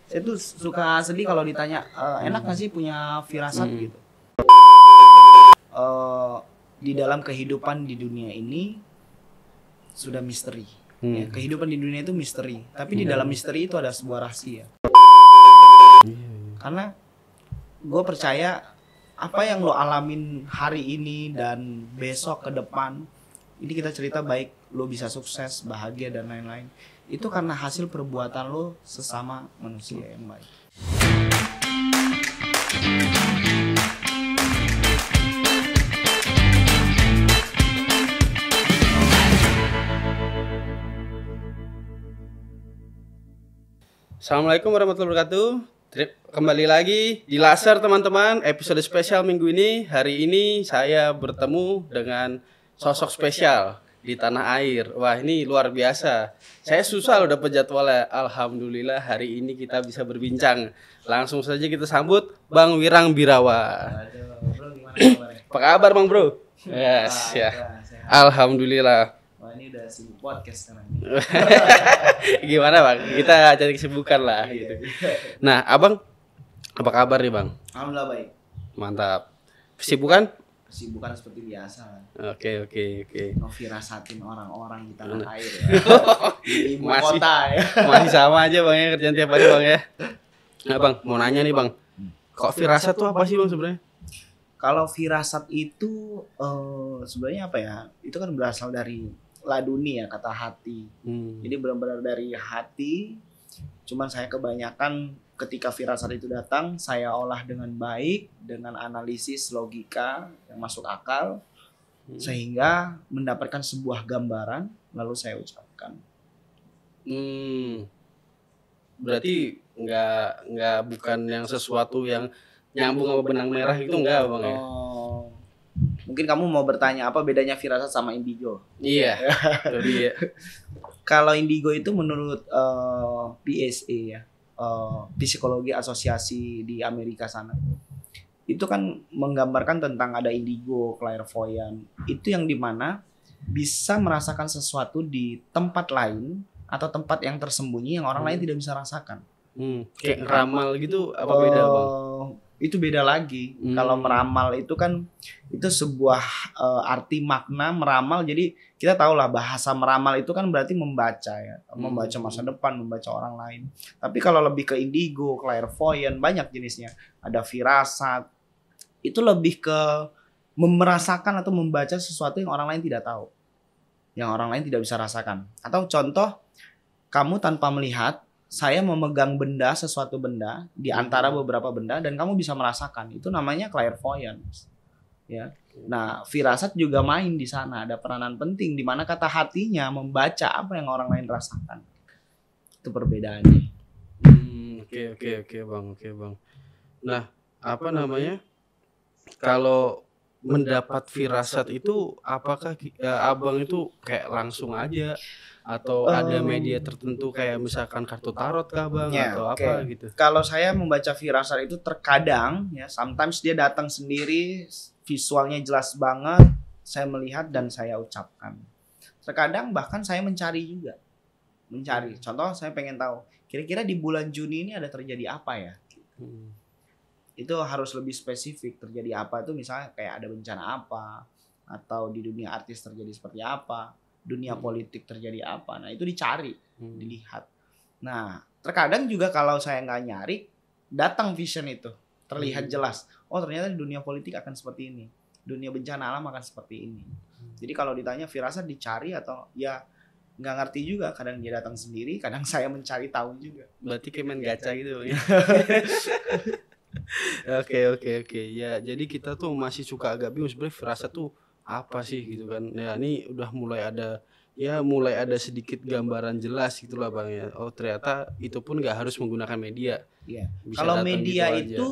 Saya tuh suka sedih kalau ditanya enak nggak sih punya firasat gitu. Di dalam kehidupan di dunia ini sudah misteri. Ya, kehidupan di dunia itu misteri, tapi di dalam misteri itu ada sebuah rahasia. Karena gue percaya apa yang lo alamin hari ini dan besok ke depan, ini kita cerita baik lo bisa sukses, bahagia dan lain-lain, itu karena hasil perbuatan lo sesama manusia yang baik. Assalamualaikum warahmatullahi wabarakatuh. Kembali lagi di Laser teman-teman. Episode spesial minggu ini. Hari ini saya bertemu dengan sosok spesial di tanah air. Wah, ini luar biasa. Saya susah loh dapet jadwalnya. Alhamdulillah hari ini kita bisa berbincang. Langsung saja kita sambut Bang Wirang Birawa. Bro, gimana kabarnya? Apa kabar Bang Bro? Yes, ya. Alhamdulillah. Wah, ini udah sibuk podcast sekarang. Gimana Bang? Kita cari kesibukan lah gitu. Nah, Abang apa kabar nih Bang? Alhamdulillah baik. Mantap. Kesibukan? Kesibukan seperti biasa. Oke. Ngefirasatin orang-orang di tanah air ya. Di ibu Masih- kota ya. Masih sama aja Bang ya, kerjaan tiap hari Bang ya. Nah Bang, mau nanya nih Bang. Kok firasat tuh apa sih Bang sebenarnya? Kalau firasat itu sebenarnya apa ya? Itu kan berasal dari laduni ya, kata hati. Jadi benar-benar dari hati. Cuman saya kebanyakan ketika firasat itu datang, saya olah dengan baik, dengan analisis logika yang masuk akal, sehingga mendapatkan sebuah gambaran, lalu saya ucapkan. Berarti nggak bukan yang sesuatu yang nyambung sama benang merah itu enggak Bang ya? Oh, mungkin kamu mau bertanya apa bedanya firasat sama indigo? Iya. Itu dia. Kalau indigo itu menurut PSA ya, psikologi asosiasi di Amerika sana, itu kan menggambarkan tentang ada indigo, clairvoyant. Itu yang dimana bisa merasakan sesuatu di tempat lain atau tempat yang tersembunyi yang orang lain tidak bisa rasakan. Kayak ramal gitu apa beda Bang? Itu beda lagi. Kalau meramal itu kan itu sebuah arti makna meramal. Jadi kita tahu lah bahasa meramal itu kan berarti membaca ya, membaca masa depan, membaca orang lain. Tapi kalau lebih ke indigo, clairvoyant, banyak jenisnya. Ada firasat. Itu lebih ke merasakan atau membaca sesuatu yang orang lain tidak tahu, yang orang lain tidak bisa rasakan. Atau contoh, kamu tanpa melihat, saya memegang benda, sesuatu benda di antara beberapa benda dan kamu bisa merasakan. Itu namanya clairvoyant. Ya. Nah, firasat juga main di sana, ada peranan penting di mana kata hatinya membaca apa yang orang lain rasakan. Itu perbedaannya. Oke Bang. Nah, apa namanya? Kalau mendapat firasat itu apakah Abang itu kayak langsung aja atau ada media tertentu kayak misalkan kartu tarot kah Bang atau apa gitu? Kalau saya membaca firasat itu terkadang ya, sometimes dia datang sendiri, visualnya jelas banget, saya melihat dan saya ucapkan. Terkadang bahkan saya mencari juga. Contoh saya pengen tahu, kira-kira di bulan Juni ini ada terjadi apa ya? Itu harus lebih spesifik, terjadi apa itu misalnya kayak ada bencana apa, atau di dunia artis terjadi seperti apa, dunia politik terjadi apa. Nah itu dicari, dilihat. Nah terkadang juga kalau saya nggak nyari, datang vision itu, terlihat jelas. Oh ternyata di dunia politik akan seperti ini, dunia bencana alam akan seperti ini. Jadi kalau ditanya firasat dicari atau ya nggak ngerti juga. Kadang dia datang sendiri, kadang saya mencari tahu juga. Berarti kayak main gacha gitu ya. Oke. Ya, jadi kita tuh masih suka agak bingung sebenarnya firasat tuh apa sih gitu kan. Ya, ini udah mulai ada sedikit gambaran jelas gitulah Bang ya. Oh, ternyata itu pun nggak harus menggunakan media. Iya. Bisa Kalau datang media gitu aja. itu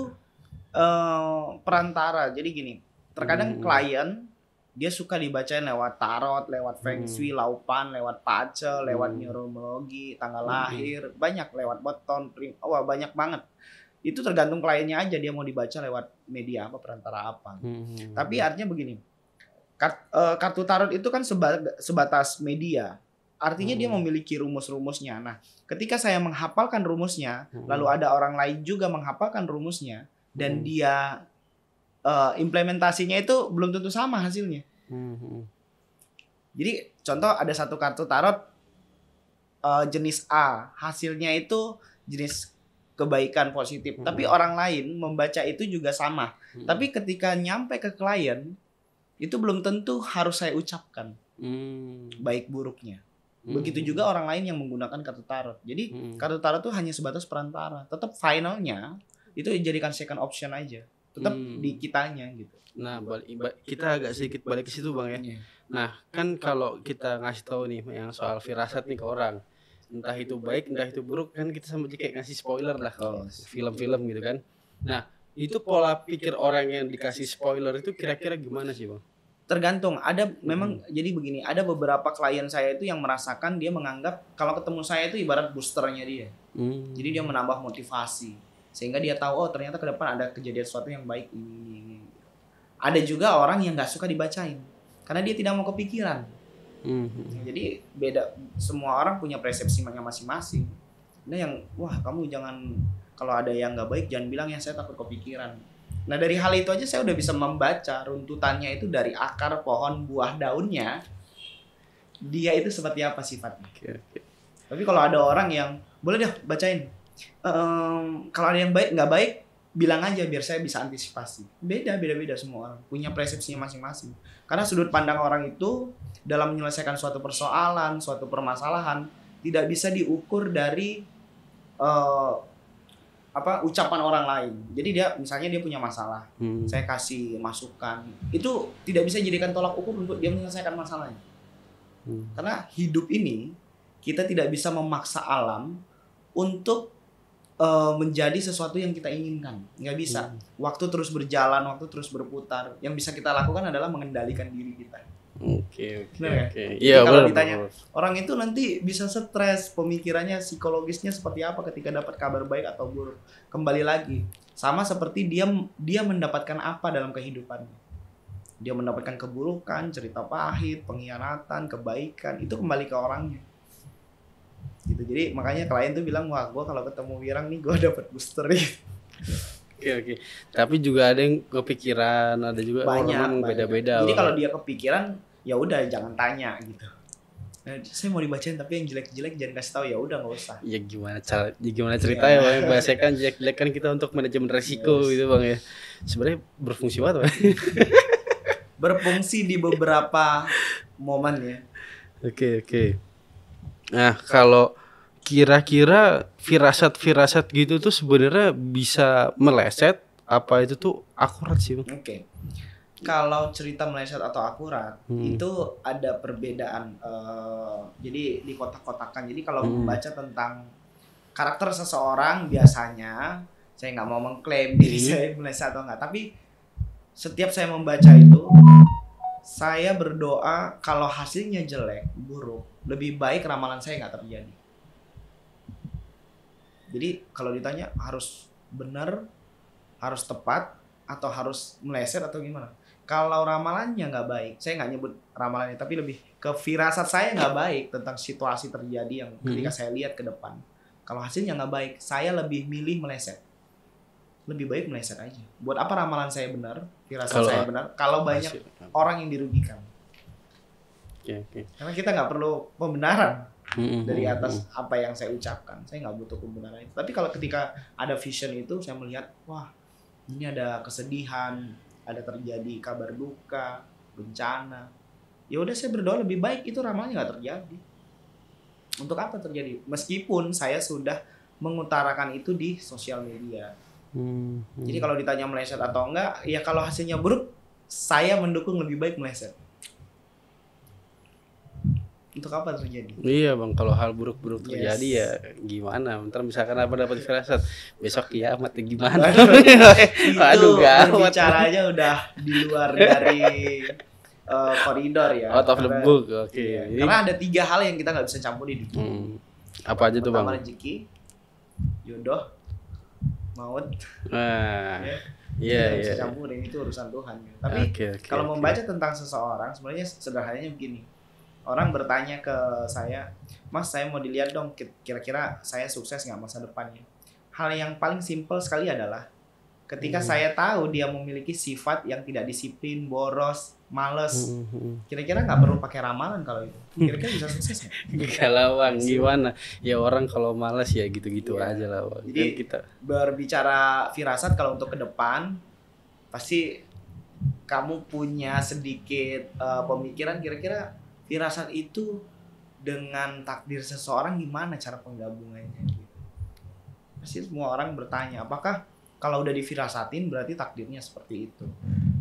perantara. Jadi gini, terkadang klien dia suka dibacain lewat tarot, lewat feng shui, laupan, lewat pace, lewat numerologi, tanggal lahir, banyak lewat beton, wah banyak banget. Itu tergantung kliennya aja dia mau dibaca lewat media apa, perantara apa. Tapi artinya begini, kartu tarot itu kan sebatas media. Artinya dia memiliki rumus-rumusnya. Nah, ketika saya menghafalkan rumusnya, lalu ada orang lain juga menghafalkan rumusnya, dan dia implementasinya itu belum tentu sama hasilnya. Jadi contoh ada satu kartu tarot jenis A, hasilnya itu jenis kebaikan positif, tapi orang lain membaca itu juga sama. Tapi ketika nyampe ke klien, itu belum tentu harus saya ucapkan baik buruknya. Begitu juga orang lain yang menggunakan kartu tarot. Jadi kartu tarot itu hanya sebatas perantara. Tetap finalnya itu dijadikan second option aja. Tetap di kitanya gitu. Nah, kita agak sedikit balik ke situ Bang ya. Nah, kan kalau kita ngasih tahu nih yang soal firasat nih ke orang, entah itu baik, entah itu buruk, kan kita sama aja kayak ngasih spoiler lah kalau film-film gitu kan. Nah, itu pola pikir orang yang dikasih spoiler itu kira-kira gimana sih Bang? Tergantung, ada memang jadi begini, ada beberapa klien saya itu yang merasakan dia menganggap kalau ketemu saya itu ibarat boosternya dia. Jadi dia menambah motivasi sehingga dia tahu oh ternyata ke depan ada kejadian sesuatu yang baik ini. Ada juga orang yang nggak suka dibacain karena dia tidak mau kepikiran. Jadi beda, semua orang punya persepsinya masing-masing. Ada yang wah kamu jangan, kalau ada yang nggak baik jangan bilang ya saya takut kepikiran. Nah dari hal itu aja saya udah bisa membaca runtutannya itu dari akar pohon, buah, daunnya. Dia itu seperti apa sifatnya. Tapi kalau ada orang yang boleh deh bacain. Kalau ada yang baik nggak baik bilang aja biar saya bisa antisipasi. Beda semua orang punya persepsinya masing-masing. Karena sudut pandang orang itu dalam menyelesaikan suatu persoalan, suatu permasalahan tidak bisa diukur dari ucapan orang lain. Jadi dia misalnya dia punya masalah, saya kasih masukan, itu tidak bisa jadikan tolak ukur untuk dia menyelesaikan masalahnya. Karena hidup ini kita tidak bisa memaksa alam untuk menjadi sesuatu yang kita inginkan, nggak bisa. Waktu terus berjalan, waktu terus berputar. Yang bisa kita lakukan adalah mengendalikan diri kita. Oke. Iya, kalau ditanya orang itu nanti bisa stres, pemikirannya, psikologisnya seperti apa ketika dapat kabar baik atau buruk. Kembali lagi, sama seperti dia mendapatkan apa dalam kehidupannya. Dia mendapatkan keburukan, cerita pahit, pengkhianatan, kebaikan, itu kembali ke orangnya. Gitu. Jadi makanya klien tuh bilang wah gue kalau ketemu Wirang nih gue dapat booster gitu. Oke. Tapi juga ada yang kepikiran, ada juga orang beda-beda. Jadi kalau dia kepikiran ya udah jangan tanya gitu. Nah, saya mau dibacain tapi yang jelek-jelek jangan kasih tahu, ya udah nggak usah. Ya gimana ceritanya Bang? Bahasakan jelek-jelek kan kita untuk manajemen resiko gitu Bang ya. Sebenarnya berfungsi banget Bang. Berfungsi di beberapa momen ya. Oke. Nah, kalau kira-kira firasat gitu tuh sebenarnya bisa meleset apa itu tuh akurat sih Bang? Oke. Kalau cerita meleset atau akurat itu ada perbedaan. Jadi di kotak-kotakan. Jadi kalau membaca tentang karakter seseorang biasanya saya nggak mau mengklaim diri saya meleset atau enggak, tapi setiap saya membaca itu saya berdoa kalau hasilnya jelek, buruk, lebih baik ramalan saya nggak terjadi. Jadi kalau ditanya harus benar, harus tepat, atau harus meleset atau gimana? Kalau ramalannya nggak baik, saya nggak nyebut ramalannya, tapi lebih ke firasat saya nggak baik tentang situasi terjadi yang ketika saya lihat ke depan. Kalau hasilnya nggak baik, saya lebih milih meleset. Lebih baik meleset aja. Buat apa ramalan saya benar, firasat saya benar, kalau banyak orang yang dirugikan. Karena kita nggak perlu pembenaran dari atas apa yang saya ucapkan. Saya nggak butuh pembenaran itu. Tapi kalau ketika ada vision itu, saya melihat, wah ini ada kesedihan, ada terjadi kabar duka, bencana. Ya udah saya berdoa lebih baik itu ramalannya nggak terjadi. Untuk apa terjadi? Meskipun saya sudah mengutarakan itu di sosial media. Jadi kalau ditanya meleset atau enggak, ya kalau hasilnya buruk, saya mendukung lebih baik meleset. Untuk apa terjadi? Iya Bang, kalau hal buruk-buruk terjadi ya gimana? Ntar misalkan apa dapat firasat, besok kiamat ya gimana? Itu berbicaranya udah di luar dari koridor ya. Out of the book, oke. Iya. Karena ada 3 hal yang kita nggak bisa campur di hidup. Apa aja tuh Bang? Pertama rezeki, jodoh, maut. Iya. Bisa campurin, itu urusan Tuhan. Tapi kalau membaca tentang seseorang sebenarnya sederhananya begini. Orang bertanya ke saya, Mas saya mau dilihat dong kira-kira saya sukses nggak masa depannya. Hal yang paling simpel sekali adalah ketika saya tahu dia memiliki sifat yang tidak disiplin, boros, males, kira-kira nggak perlu pakai ramalan kalau itu. Kira-kira bisa sukses nggak? Kalau Bang gimana? Ya orang kalau malas ya gitu-gitu Iya. aja lah Bang. Jadi Kan kita berbicara firasat kalau untuk ke depan pasti kamu punya sedikit pemikiran kira-kira firasat itu dengan takdir seseorang gimana cara penggabungannya gitu. Pasti semua orang bertanya apakah kalau udah difirasatin berarti takdirnya seperti itu.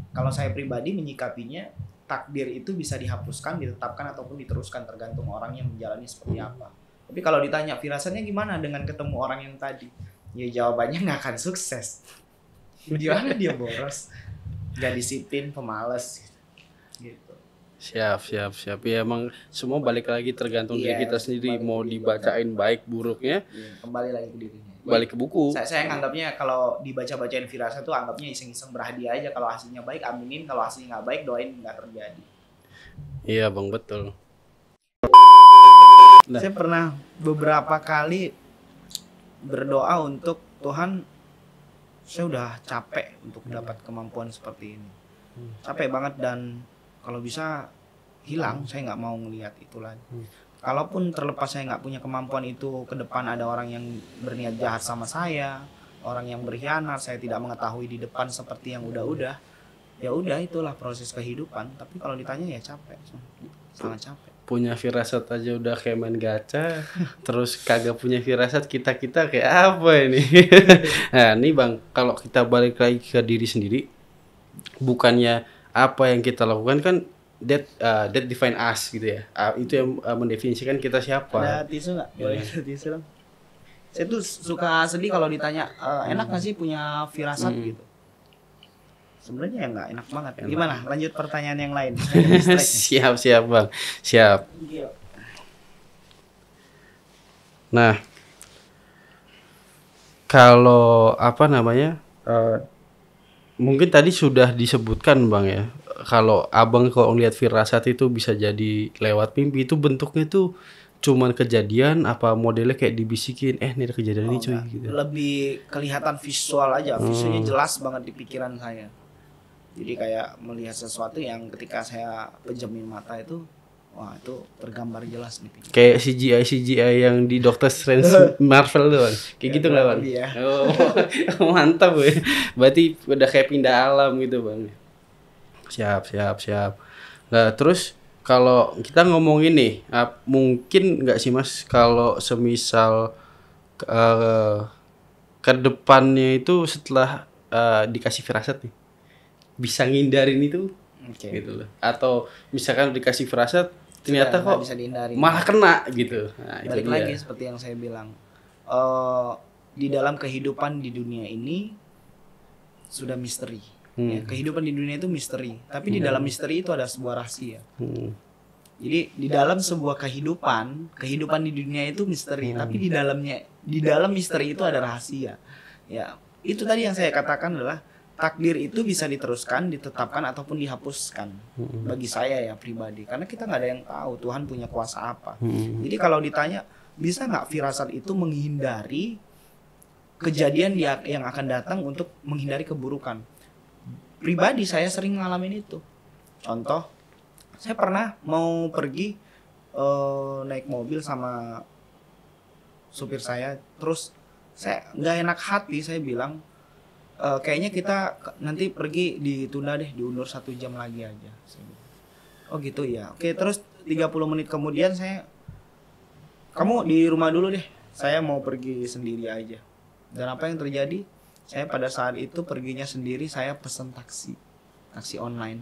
Kalau saya pribadi menyikapinya takdir itu bisa dihapuskan, ditetapkan ataupun diteruskan tergantung orangnya menjalani seperti apa. Tapi kalau ditanya firasatnya gimana dengan ketemu orang yang tadi, ya jawabannya nggak akan sukses. Gimana dia boros, gak disiplin, pemalas, gitu. siap. Ya emang semua balik lagi tergantung diri kita sendiri balik mau ke diri dibacain baik buruknya, Iya, kembali lagi ke dirinya. balik ke buku. Saya nganggapnya kalau dibaca-bacain firasat tuh anggapnya iseng-iseng berhadiah aja. Kalau hasilnya baik aminin, kalau hasilnya nggak baik doain nggak terjadi. Iya Bang, betul. Nah. Saya pernah beberapa kali berdoa untuk Tuhan, saya udah capek untuk dapat kemampuan seperti ini. Capek banget dan kalau bisa hilang, saya nggak mau ngelihat itu lagi. Kalaupun terlepas saya nggak punya kemampuan itu, ke depan ada orang yang berniat jahat sama saya, orang yang berkhianat, saya tidak mengetahui di depan seperti yang udah-udah. Ya udah itulah proses kehidupan. Tapi kalau ditanya ya capek, sangat capek. Punya firasat aja udah kayak main gacha, terus kagak punya firasat kita kayak apa ini? Nah ini Bang, kalau kita balik lagi ke diri sendiri, bukannya apa yang kita lakukan kan that define us gitu ya. Itu yang mendefinisikan kita siapa. Ada tisu nggak? Boleh tisu dong. Saya tuh suka sedih kalau ditanya enak nggak sih punya firasat gitu. Sebenarnya ya nggak enak banget. Gimana? Lanjut pertanyaan yang lain. Siap Bang, siap. Nah, kalau apa namanya? Mungkin tadi sudah disebutkan Bang ya. Kalau Abang kalau ngeliat firasat itu bisa jadi lewat mimpi, itu bentuknya tuh cuman kejadian apa modelnya kayak dibisikin ini ada kejadian ini cuy gitu. Lebih kelihatan visual aja, visualnya jelas banget di pikiran saya. Jadi kayak melihat sesuatu yang ketika saya pejamin mata itu, wah itu tergambar jelas di pikiran. Kayak CGI yang di Doctor Strange Marvel tuh Bang. Kayak gitu nggak Bang? Iya. Oh, mantap ya. Berarti udah kayak pindah alam gitu Bang. Siap. Nah terus kalau kita ngomongin nih, mungkin nggak sih Mas kalau semisal ke depannya itu setelah dikasih firasat nih bisa ngindarin itu, gitu loh. Atau misalkan dikasih firasat ternyata kok bisa dihindari, malah kena gitu. Nah, itu balik dia. lagi seperti yang saya bilang, di dalam kehidupan di dunia ini sudah misteri. Ya, kehidupan di dunia itu misteri, tapi di dalam misteri itu ada sebuah rahasia. Jadi di dalam sebuah kehidupan di dunia itu misteri, tapi di dalam misteri itu ada rahasia. Ya, itu tadi yang saya katakan adalah takdir itu bisa diteruskan, ditetapkan ataupun dihapuskan. Bagi saya ya pribadi, karena kita nggak ada yang tahu Tuhan punya kuasa apa. Jadi kalau ditanya bisa nggak firasat itu menghindari kejadian yang akan datang untuk menghindari keburukan? Pribadi saya sering ngalamin itu. Contoh, saya pernah mau pergi naik mobil sama supir saya, terus saya nggak enak hati, saya bilang kayaknya kita nanti pergi ditunda deh, diundur 1 jam lagi aja. Oh gitu ya. Oke, terus 30 menit kemudian kamu di rumah dulu deh, saya mau pergi sendiri aja. Dan apa yang terjadi? Saya pada saat itu perginya sendiri, saya pesen taksi online.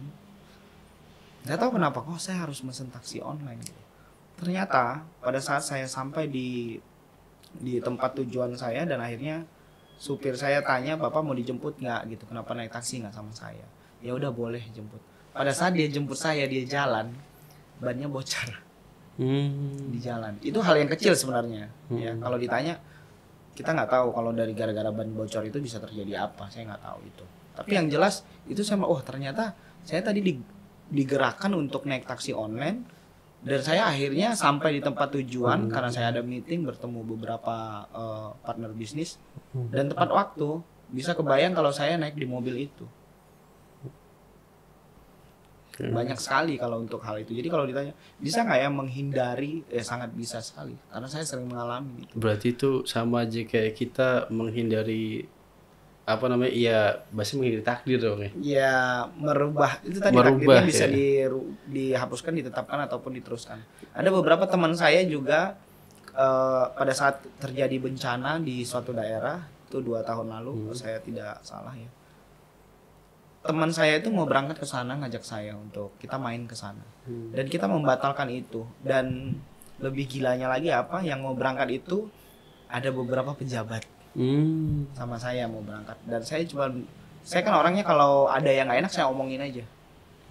Nggak tahu kenapa kok saya harus pesen taksi online. Ternyata pada saat saya sampai di tempat tujuan saya dan akhirnya supir saya tanya, Bapak mau dijemput nggak gitu? Kenapa naik taksi nggak sama saya? Ya udah boleh jemput. Pada saat dia jemput saya, dia jalan, bannya bocor di jalan. Itu hal yang kecil sebenarnya. Ya kalau ditanya, kita nggak tahu kalau dari gara-gara ban bocor itu bisa terjadi apa, saya nggak tahu itu. Tapi yang jelas itu ternyata saya tadi digerakkan untuk naik taksi online Dan saya akhirnya sampai di tempat tujuan karena saya ada meeting, bertemu beberapa partner bisnis dan tepat waktu. Bisa kebayang kalau saya naik di mobil itu. Banyak sekali kalau untuk hal itu. Jadi kalau ditanya bisa nggak ya menghindari, sangat bisa sekali karena saya sering mengalami itu. Berarti itu sama aja kayak kita menghindari apa namanya, ya bahasa menghindari takdir dong ya. Ya merubah itu tadi, Merubah, takdirnya bisa ya. dihapuskan, ditetapkan ataupun diteruskan. Ada beberapa teman saya juga pada saat terjadi bencana di suatu daerah itu 2 tahun lalu, saya tidak salah ya. Teman saya itu mau berangkat ke sana, ngajak saya untuk kita main ke sana. Dan kita membatalkan itu. Dan lebih gilanya lagi apa, yang mau berangkat itu ada beberapa pejabat sama saya mau berangkat. Dan saya kan orangnya kalau ada yang nggak enak saya omongin aja.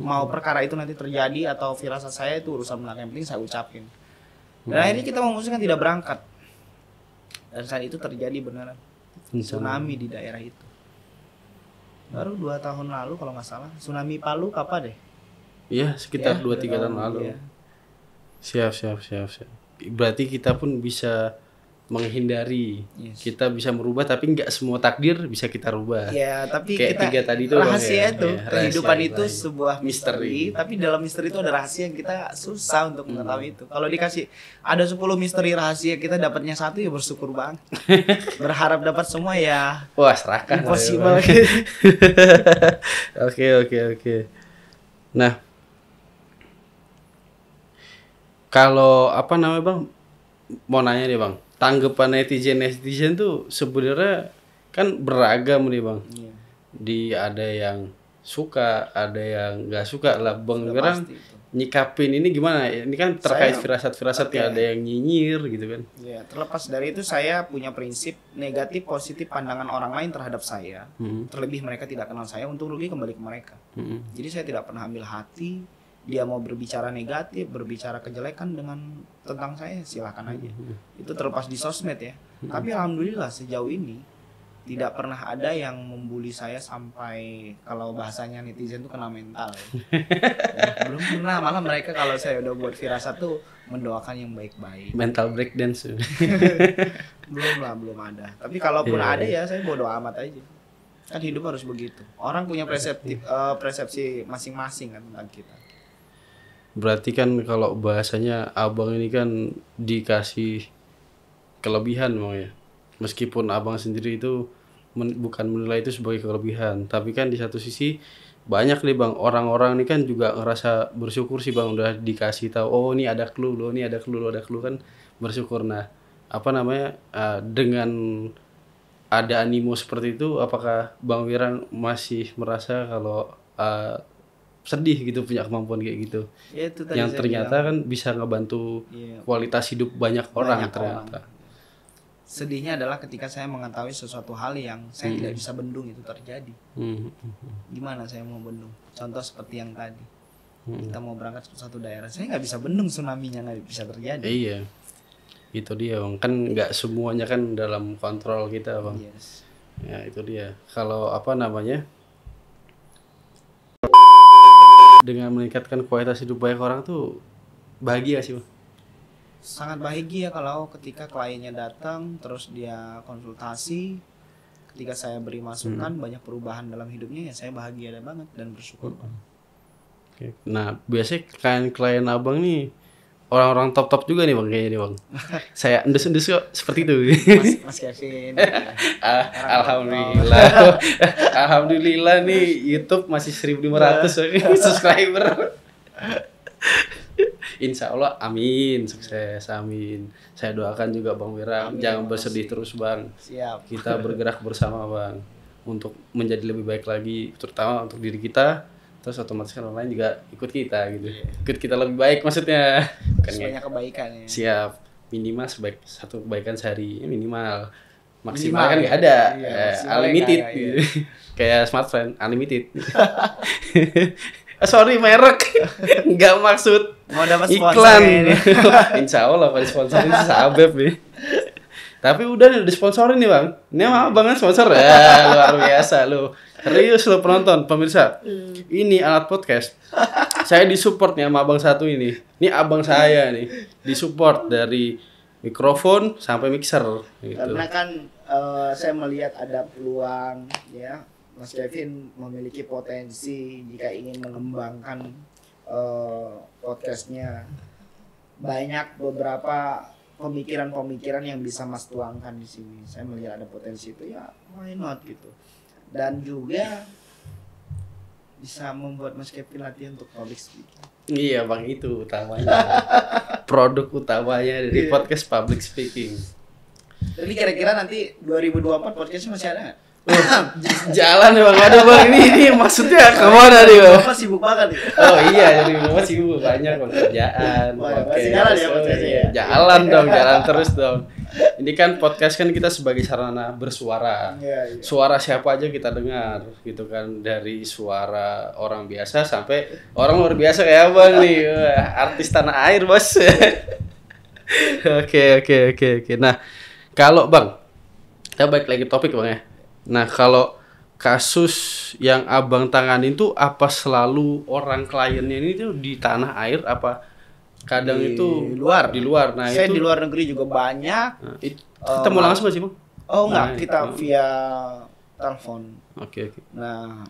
Mau perkara itu nanti terjadi atau firasat saya itu urusan belakang, yang penting saya ucapin. Dan akhirnya kita memutuskan tidak berangkat. Dan saat itu terjadi beneran tsunami di daerah itu. Baru 2 tahun lalu kalau nggak salah. Tsunami Palu kapan deh? Iya, sekitar 2-3 tahun Ya. lalu. Siap. Berarti kita pun bisa menghindari. Yes. Kita bisa merubah, tapi nggak semua takdir bisa kita rubah. Ya, tapi Kayak kita 3 tadi itu rahasia itu, ya, kehidupan rahasia itu sebuah misteri, tapi dalam misteri itu ada rahasia yang kita susah untuk mengetahui itu. Kalau dikasih ada 10 misteri rahasia, kita dapatnya 1 ya bersyukur banget. Berharap dapat semua ya Wah, serahkan. impossible. Oke. Nah, kalau apa namanya Bang, mau nanya nih Bang, tanggapan netizen tuh sebenarnya kan beragam nih Bang. Ada yang suka, ada yang nggak suka lah. Bang Sudah Wirang pasti itu. nyikapin ini gimana? Ini kan terkait Saya- firasat-firasat yang ada yang nyinyir gitu kan. Ya, terlepas dari itu saya punya prinsip negatif positif pandangan orang lain terhadap saya. Terlebih mereka tidak kenal saya, untung rugi kembali ke mereka. Jadi saya tidak pernah ambil hati. Dia mau berbicara negatif, berbicara kejelekan tentang saya, silakan aja. Itu terlepas di sosmed ya. Tapi alhamdulillah sejauh ini tidak pernah ada yang membuli saya sampai kalau bahasanya netizen tuh kena mental. Ya, belum pernah, malah mereka kalau saya udah buat firasat tuh mendoakan yang baik-baik. Mental breakdance. Belum ada. Tapi kalaupun Iya. ada ya saya bodo amat aja. Kan hidup harus begitu. Orang punya persepsi masing-masing kan tentang kita. Berarti kan kalau bahasanya abang ini kan dikasih kelebihan Bang ya. Meskipun abang sendiri itu bukan menilai itu sebagai kelebihan, tapi kan di satu sisi banyak nih Bang, orang-orang ini kan juga ngerasa bersyukur sih Bang, udah dikasih tahu, oh ini ada clue loh, ini ada clue kan bersyukur. Nah, apa namanya, dengan ada animo seperti itu, apakah Bang Wirang masih merasa kalau sedih gitu punya kemampuan kayak gitu, Ya, itu tadi yang saya ternyata bilang. kan bisa ngebantu Iya. kualitas hidup banyak orang Banyak ternyata. Sedihnya adalah ketika saya mengetahui sesuatu hal yang saya tidak bisa bendung itu terjadi. Gimana saya mau bendung? Contoh seperti yang tadi. Kita mau berangkat ke satu daerah, saya nggak bisa bendung, tsunami-nya nggak bisa terjadi. Iya, itu dia Bang, kan nggak semuanya kan dalam kontrol kita Bang. Yes. Ya itu dia. Kalau apa namanya, dengan meningkatkan kualitas hidup banyak orang tuh bahagia sih Bang. Sangat bahagia kalau ketika kliennya datang terus dia konsultasi, ketika saya beri masukan banyak perubahan dalam hidupnya, ya saya bahagia banget dan bersyukur. Oke. Nah, biasanya klien abang nih orang-orang top juga nih Bang kayaknya nih Bang. Saya endus-endus kok seperti itu. Mas Kevin. Alhamdulillah. Alhamdulillah nih YouTube masih 1.500 subscriber. Insya Allah, amin, sukses, amin. Saya doakan juga Bang Wirang, jangan bersedih terus Bang. Siap. Kita bergerak bersama Bang untuk menjadi lebih baik lagi, terutama untuk diri kita. Terus otomatis kan orang lain juga ikut kita gitu, ikut kita lebih baik maksudnya. Banyak kebaikan ya. Siap, minimal satu kebaikan sehari minimal. Maksimal kan Minimal, nggak ada, iya, maksimalnya unlimited nggak ada, gitu. Kayak smartphone unlimited. Sorry merek, nggak maksud Mau dapat iklan. sponsor ini. Insya Allah pada sponsor ini Sabep nih. Tapi udah disponsorin nih bang. Ini sama abang kan sponsor ya, luar biasa lu. Serius lu penonton, pemirsa. Ini alat podcast. Saya disupport nih sama abang satu ini. Ini abang saya nih, disupport dari mikrofon sampai mixer. Gitu. Karena kan saya melihat ada peluang ya, Mas Kevin memiliki potensi jika ingin mengembangkan podcastnya. Banyak beberapa pemikiran-pemikiran yang bisa Mas tuangkan di sini. Saya melihat ada potensi itu ya, why not gitu. Dan juga bisa membuat Mas Kevin latihan untuk public speaking. Iya bang, itu utamanya. Produk utamanya dari podcast public speaking. Jadi kira-kira nanti 2024 podcastnya masih ada nggak? Jalan ya bang, ada bang ini maksudnya kemana nih bang? Bapak sibuk banget nih. Oh iya, jadi bapak sibuk banyak pekerjaan. Masih jalan ya podcastnya ya? Jalan dong, jalan terus dong. Ini kan podcast kan kita sebagai sarana bersuara. Iya. Suara siapa aja kita dengar gitu kan, dari suara orang biasa sampai orang luar biasa kayak abang nih. Wah, artis tanah air bos. Oke. Nah kalau bang, kita balik lagi topik bang ya. Nah kalau kasus yang abang tanganin tuh apa selalu orang kliennya ini tuh di tanah air apa kadang Di itu luar. di luar? Nah Saya itu di luar negeri juga banyak. nah, ketemu langsung gak sih bang? Oh enggak, Nah, kita itu. via telepon. Oke. Nah,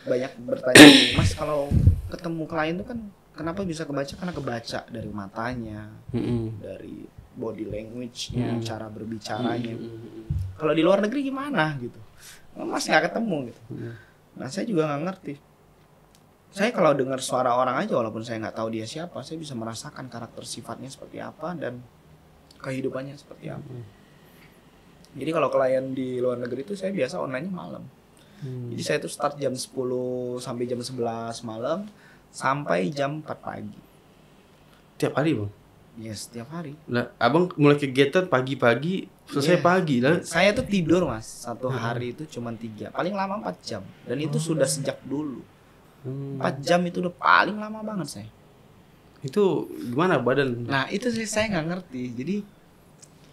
banyak bertanya, Mas kalau ketemu klien itu kan kenapa bisa kebaca? Karena kebaca dari matanya, dari body language-nya, cara berbicaranya. Kalau di luar negeri gimana gitu? Mas nggak ketemu gitu. Nah, saya juga nggak ngerti. Saya kalau dengar suara orang aja, walaupun saya nggak tahu dia siapa, saya bisa merasakan karakter sifatnya seperti apa dan kehidupannya seperti apa. Jadi kalau klien di luar negeri itu saya biasa online-nya malam. Jadi saya tuh start jam 10 sampai jam 11 malam sampai jam 4 pagi. Tiap hari bang? Yes, setiap hari. Lah, abang mulai kegiatan pagi-pagi selesai Iya. pagi lah. Saya tuh tidur mas, satu hari itu cuma 3, paling lama 4 jam. Dan itu sudah sejak dulu. 4 jam itu udah paling lama banget saya. Itu gimana badan? Nah itu sih saya nggak ngerti. Jadi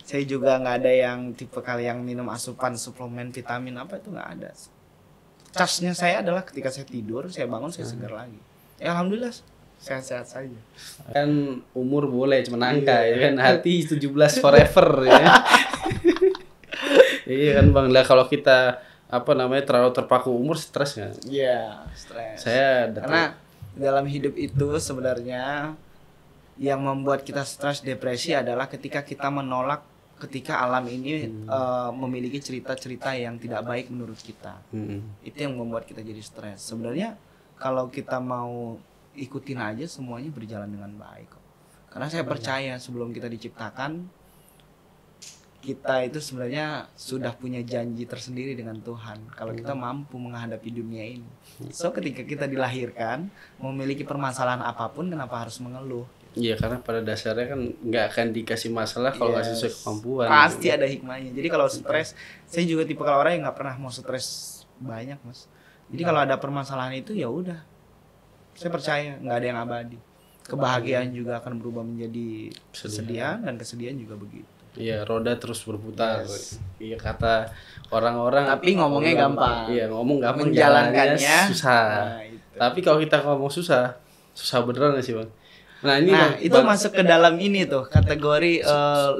saya juga nggak ada yang tipe kali yang minum asupan suplemen vitamin apa, itu nggak ada. Charge-nya saya adalah ketika saya tidur, saya bangun saya segar lagi. Ya alhamdulillah sehat-sehat saja. Kan umur boleh cuma angka ya kan, hati 17 forever ya. Iya kan bang, lah kalau kita apa namanya terlalu terpaku umur stres nggak? Iya, stres. Saya Karena dalam hidup itu sebenarnya yang membuat kita stres depresi adalah ketika kita menolak ketika alam ini memiliki cerita-cerita yang tidak baik menurut kita. Itu yang membuat kita jadi stres. Sebenarnya kalau kita mau ikutin aja semuanya berjalan dengan baik kok. Karena saya percaya sebelum kita diciptakan kita itu sebenarnya sudah punya janji tersendiri dengan Tuhan kalau kita mampu menghadapi dunia ini. So ketika kita dilahirkan memiliki permasalahan apapun, kenapa harus mengeluh? Iya karena pada dasarnya kan nggak akan dikasih masalah kalau nggak sesuai kemampuan. Pasti ada hikmahnya. Jadi kalau stres, saya juga tipe kalau orang yang nggak pernah mau stres banyak mas. Jadi kalau ada permasalahan itu ya udah, saya percaya nggak ada yang abadi. Kebahagiaan juga akan berubah menjadi kesedihan dan kesedihan juga begitu. Iya, roda terus berputar. Iya kata orang-orang. Tapi ngomongnya gampang. Iya, ngomong gampang, menjalankannya susah. Nah, itu. Tapi kalau kita ngomong susah beneran nggak sih bang? Nah ini Nah, bang, itu masuk ke dalam ini tuh kategori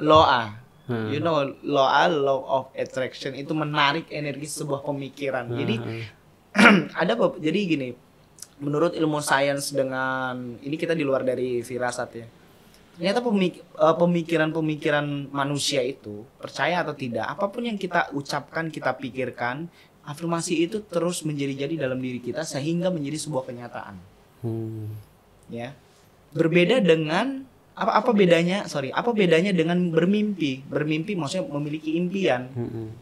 LOA. You know, law of attraction itu menarik energi sebuah pemikiran. Jadi jadi gini, menurut ilmu sains dengan ini kita di luar dari firasat ya. Ternyata pemikiran-pemikiran manusia itu, percaya atau tidak, apapun yang kita ucapkan, kita pikirkan, afirmasi itu terus menjadi-jadi dalam diri kita sehingga menjadi sebuah kenyataan. Ya. Berbeda dengan apa bedanya dengan bermimpi? Bermimpi maksudnya memiliki impian.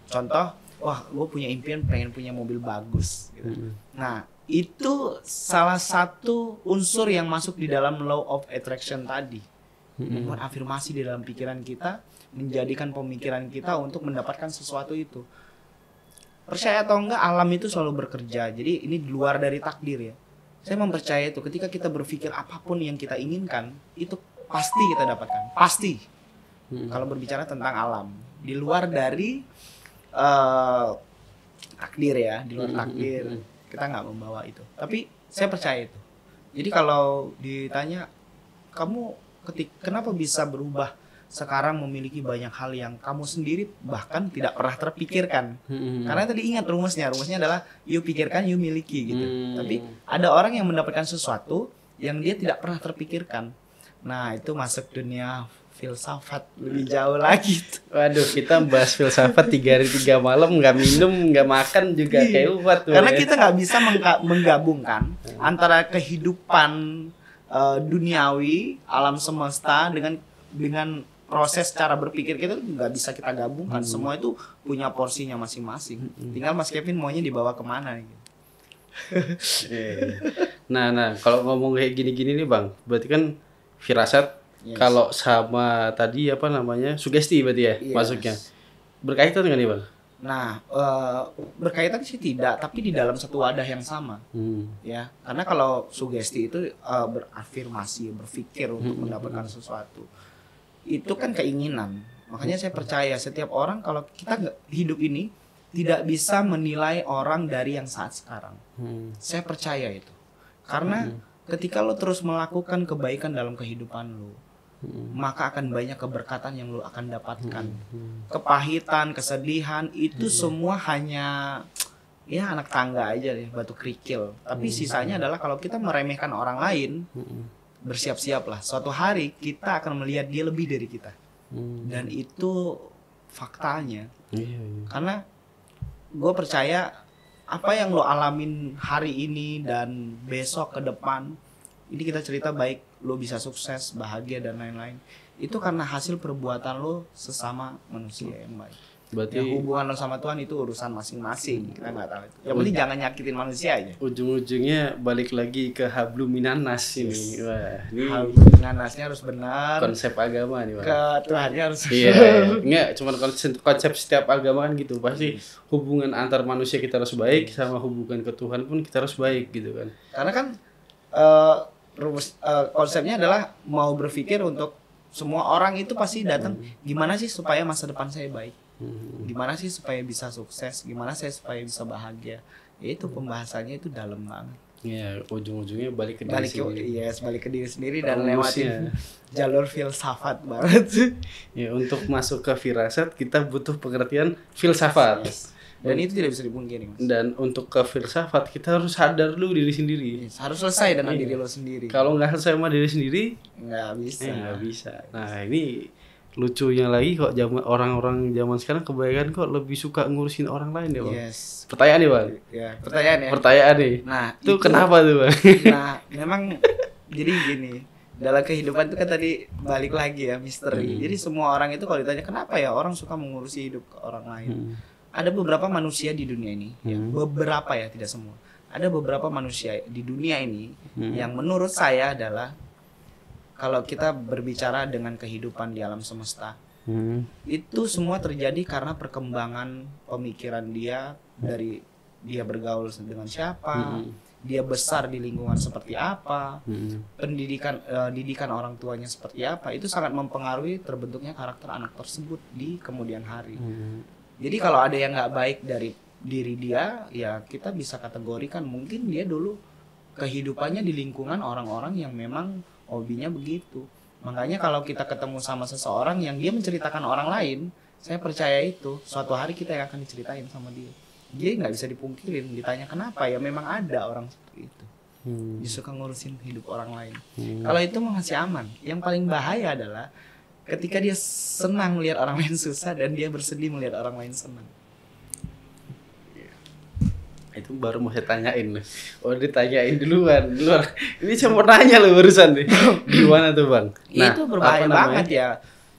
Contoh, wah, gue punya impian pengen punya mobil bagus gitu. Nah, itu salah satu unsur yang masuk di dalam law of attraction tadi. Membuat afirmasi di dalam pikiran kita, menjadikan pemikiran kita untuk mendapatkan sesuatu itu. Percaya atau enggak, alam itu selalu bekerja. Jadi ini di luar dari takdir ya. Saya mempercayai itu ketika kita berpikir apapun yang kita inginkan, itu pasti kita dapatkan. Pasti. Kalau berbicara tentang alam. di luar dari takdir ya, di luar takdir kita nggak membawa itu. Tapi saya percaya itu. Jadi kalau ditanya kamu kenapa bisa berubah sekarang memiliki banyak hal yang kamu sendiri bahkan tidak pernah terpikirkan. Karena tadi ingat rumusnya adalah you pikirkan, you miliki gitu. Tapi ada orang yang mendapatkan sesuatu yang dia tidak pernah terpikirkan. Nah, itu masuk dunia filsafat lebih jauh lagi. Waduh, kita bahas filsafat 3 hari 3 malam, nggak minum, nggak makan juga kayak kuat. Karena kita nggak bisa menggabungkan antara kehidupan duniawi, alam semesta dengan proses cara berpikir kita nggak bisa kita gabungkan. Semua itu punya porsinya masing-masing. Tinggal Mas Kevin maunya dibawa kemana nih? Nah, kalau ngomong kayak gini-gini nih Bang, berarti kan firasat kalau sama tadi apa namanya sugesti berarti ya masuknya berkaitan dengan nih Bang? Nah, berkaitan sih tidak, tapi di dalam satu wadah yang sama, ya. Karena kalau sugesti itu berafirmasi, berpikir untuk mendapatkan sesuatu. Itu kan keinginan. Makanya saya percaya setiap orang kalau kita hidup ini tidak bisa menilai orang dari yang saat sekarang. Saya percaya itu. Karena ketika lo terus melakukan kebaikan dalam kehidupan lo, maka akan banyak keberkatan yang lo akan dapatkan. Kepahitan, kesedihan itu semua hanya ya anak tangga aja deh, batu kerikil. Tapi sisanya adalah kalau kita meremehkan orang lain, bersiap-siaplah suatu hari kita akan melihat dia lebih dari kita. Dan itu faktanya. Karena gue percaya apa yang lo alamin hari ini dan besok ke depan, ini kita cerita baik lo bisa sukses, bahagia dan lain-lain, itu karena hasil perbuatan lo sesama manusia yang baik. Berarti ya, hubungan lo sama Tuhan itu urusan masing-masing, kita nggak tahu itu. Yang penting jangan nyakitin manusia aja. Ujung-ujungnya balik lagi ke hablum minanas ini. Wah, ini hablum minanasnya harus benar. Konsep agama nih, Bang. Ke Tuhannya harus. Iya. Enggak, cuma konsep setiap agama kan gitu. Pasti hubungan antar manusia kita harus baik, sama hubungan ke Tuhan pun kita harus baik gitu kan. Karena kan konsepnya adalah mau berpikir untuk semua orang itu pasti datang gimana sih supaya masa depan saya baik. Gimana sih supaya bisa sukses, gimana saya supaya bisa bahagia. Ya itu pembahasannya itu dalam banget. Iya, ujung-ujungnya balik ke diri sendiri. Balik ke diri sendiri dan lewatin jalur filsafat banget. Ya, untuk masuk ke firasat kita butuh pengertian filsafat. Dan itu tidak bisa dipungkiri, Mas. Dan untuk ke filsafat kita harus sadar dulu diri sendiri. Harus selesai dengan diri lo sendiri. Kalau nggak selesai sama diri sendiri, nggak bisa. Nggak bisa. Nah, ini lucunya lagi kok orang-orang zaman sekarang kebanyakan kok lebih suka ngurusin orang lain ya Bang. Yes. Pertanyaan nih Bang. Ya, pertanyaan ya. Pertanyaan nih. Nah, itu kenapa tuh Bang? Nah, memang jadi gini, dalam kehidupan itu kan tadi balik lagi ya misteri. Jadi semua orang itu kalau ditanya kenapa ya orang suka mengurusi hidup orang lain. Ada beberapa manusia di dunia ini, ya, beberapa ya tidak semua. Ada beberapa manusia di dunia ini yang menurut saya adalah kalau kita berbicara dengan kehidupan di alam semesta, itu semua terjadi karena perkembangan pemikiran dia, dari dia bergaul dengan siapa, dia besar di lingkungan seperti apa, didikan orang tuanya seperti apa, itu sangat mempengaruhi terbentuknya karakter anak tersebut di kemudian hari. Jadi kalau ada yang nggak baik dari diri dia, ya kita bisa kategorikan mungkin dia dulu kehidupannya di lingkungan orang-orang yang memang hobinya begitu. Makanya kalau kita ketemu sama seseorang yang dia menceritakan orang lain, saya percaya itu suatu hari kita yang akan diceritain sama dia. Dia nggak bisa dipungkirin. Ditanya kenapa, ya memang ada orang seperti itu. Dia suka ngurusin hidup orang lain. Kalau itu masih aman. Yang paling bahaya adalah ketika dia senang melihat orang lain susah dan dia bersedih melihat orang lain senang. Itu baru mau saya tanyain. Oh, ditanyain duluan. Ini saya mau nanya loh barusan nih. Gimana tuh Bang? Nah, itu berbahaya banget ya.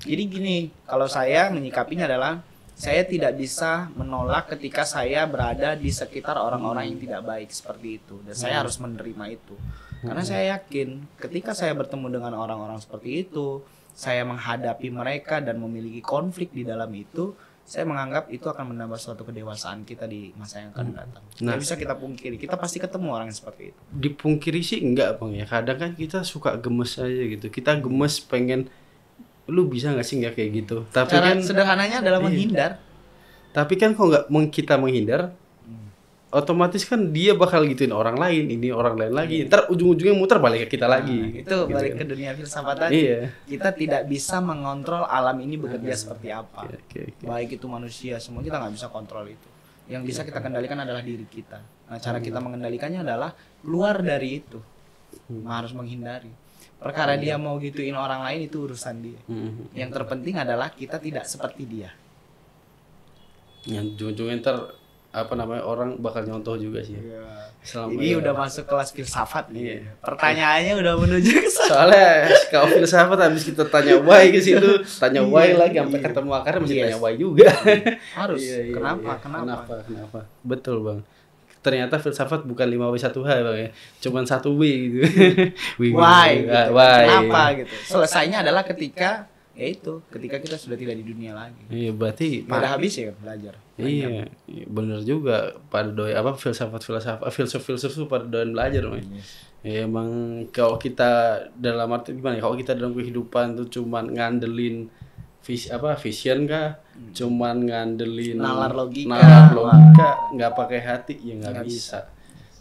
Jadi gini, kalau saya menyikapinya adalah saya tidak bisa menolak ketika saya berada di sekitar orang-orang yang tidak baik seperti itu. Dan saya harus menerima itu. Karena saya yakin ketika saya bertemu dengan orang-orang seperti itu, saya menghadapi mereka dan memiliki konflik di dalam itu, saya menganggap itu akan menambah suatu kedewasaan kita di masa yang akan datang. Nggak bisa kita pungkiri, kita pasti ketemu orang yang seperti itu. Dipungkiri sih enggak Bang ya, kadang kan kita suka gemes aja gitu. Kita gemes pengen lu bisa nggak sih nggak kayak gitu? Tapi Cara kan sederhananya adalah iya. menghindar. Tapi kan kok nggak kita menghindar, otomatis kan dia bakal gituin orang lain, ini orang lain lagi. Ntar ujung-ujungnya muter balik ke kita lagi. Itu gitu balik kan. ke dunia filsafat tadi. Iya. Kita tidak bisa mengontrol alam ini bekerja seperti apa. Oke. Baik itu manusia, semua kita nggak bisa kontrol itu. Yang bisa kita kendalikan adalah diri kita. Nah, cara kita mengendalikannya adalah keluar dari itu. Harus menghindari. Perkara dia mau gituin orang lain itu urusan dia. Yang terpenting adalah kita tidak seperti dia. Yang ujung-ujungnya ntar apa namanya orang bakal nyontoh juga sih. Selama Ini udah masuk kelas filsafat nih. Pertanyaannya udah menuju ke sana. Soalnya kalau filsafat habis kita tanya why ke situ, tanya why lagi sampai ketemu akarnya masih tanya why juga. Harus. Iya. Kenapa? Betul, Bang. Ternyata filsafat bukan 5W1H, Bang ya. Cuman 1W gitu. Why? Gitu. Why? Kenapa gitu? Selesainya adalah ketika kita sudah tidak di dunia lagi. Iya, berarti Nggak ada habis ya belajar. Iya, bener juga pada doi apa filsuf tuh pada doyan belajar, Bang. Ya emang kalau kita dalam arti gimana ya? Kalau kita dalam kehidupan tuh cuman ngandelin vision kah? Cuman ngandelin Nalar logika, nggak pakai hati ya nggak bisa.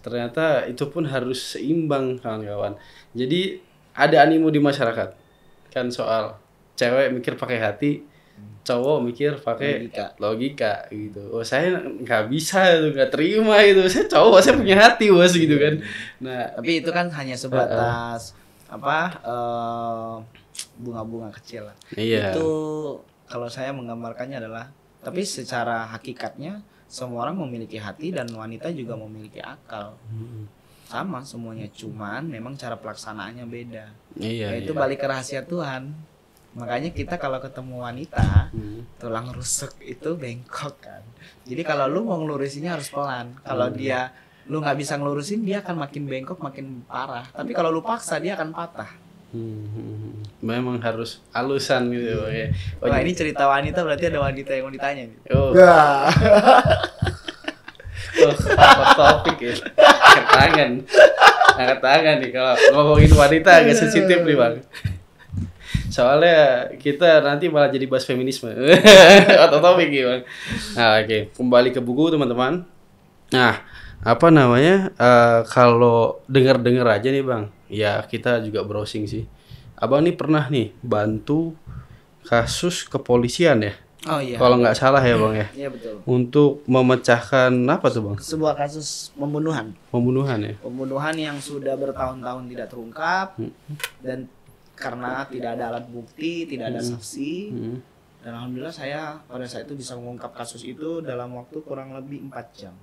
Ternyata itu pun harus seimbang, kawan-kawan. Jadi ada animo di masyarakat kan soal cewek mikir pakai hati, cowok mikir pakai logika gitu. Oh, saya nggak bisa itu, nggak terima itu. Saya cowok, saya punya hati, Bos, gitu kan. Nah, tapi itu kan hanya sebatas bunga-bunga kecil lah. iya. Itu kalau saya menggambarkannya adalah, tapi secara hakikatnya semua orang memiliki hati dan wanita juga memiliki akal. Sama semuanya, cuman memang cara pelaksanaannya beda. Iya. Itu balik ke rahasia Tuhan. Makanya kita kalau ketemu wanita, tulang rusuk itu bengkok kan. Jadi kalau lu mau ngelurusinnya harus pelan. Kalau lu nggak bisa ngelurusin, dia akan makin bengkok, makin parah. Tapi kalau lu paksa, dia akan patah. Memang harus halusan gitu ya. Wah, ini cerita wanita, berarti ada wanita yang mau ditanya nih. Oh. Topik ya. Angkat tangan nih kalau ngomongin wanita agak sensitif nih, Bang. Soalnya kita nanti malah jadi bahas feminisme atau topik gitu, Bang. Nah, oke. Kembali ke buku, teman-teman. Nah, apa namanya? Kalau dengar-dengar aja nih, Bang. Ya, kita juga browsing sih. Abang nih pernah nih bantu kasus kepolisian ya? Oh iya. Kalau nggak salah ya, Bang ya. Iya betul. Untuk memecahkan apa tuh, Bang? Sebuah kasus pembunuhan. Pembunuhan ya. Pembunuhan yang sudah bertahun-tahun tidak terungkap dan karena tidak ada alat bukti, tidak ada saksi. Dan alhamdulillah saya pada saat itu bisa mengungkap kasus itu dalam waktu kurang lebih 4 jam.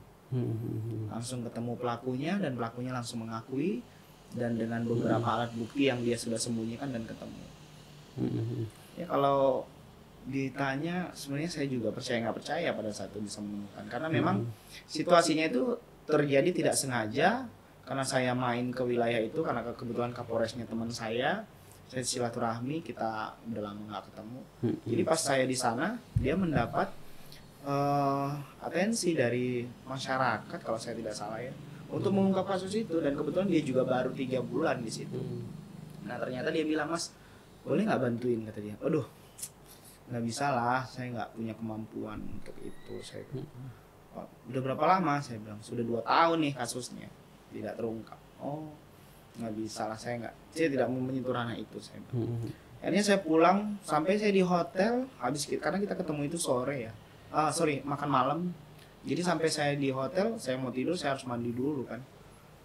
Langsung ketemu pelakunya dan pelakunya langsung mengakui, dan dengan beberapa alat bukti yang dia sudah sembunyikan dan ketemu. Ya kalau ditanya, sebenarnya saya juga nggak percaya pada saat itu bisa menemukan, karena memang situasinya itu terjadi tidak sengaja karena saya main ke wilayah itu karena kebetulan Kapolresnya teman saya silaturahmi, kita udah lama nggak ketemu. Jadi pas saya di sana, dia mendapat atensi dari masyarakat kalau saya tidak salah ya, untuk mengungkap kasus itu, dan kebetulan dia juga baru 3 bulan di situ. Nah ternyata dia bilang, "Mas, boleh nggak bantuin?" kata dia. "Aduh, nggak bisa lah, saya nggak punya kemampuan untuk itu." Saya udah berapa lama? Saya bilang sudah 2 tahun nih kasusnya tidak terungkap. Oh, nggak bisa lah, saya tidak mau menyentuh ranah itu, saya bilang. Akhirnya saya pulang, sampai saya di hotel karena kita ketemu itu sore ya, makan malam. Jadi sampai saya di hotel, saya mau tidur, saya harus mandi dulu kan.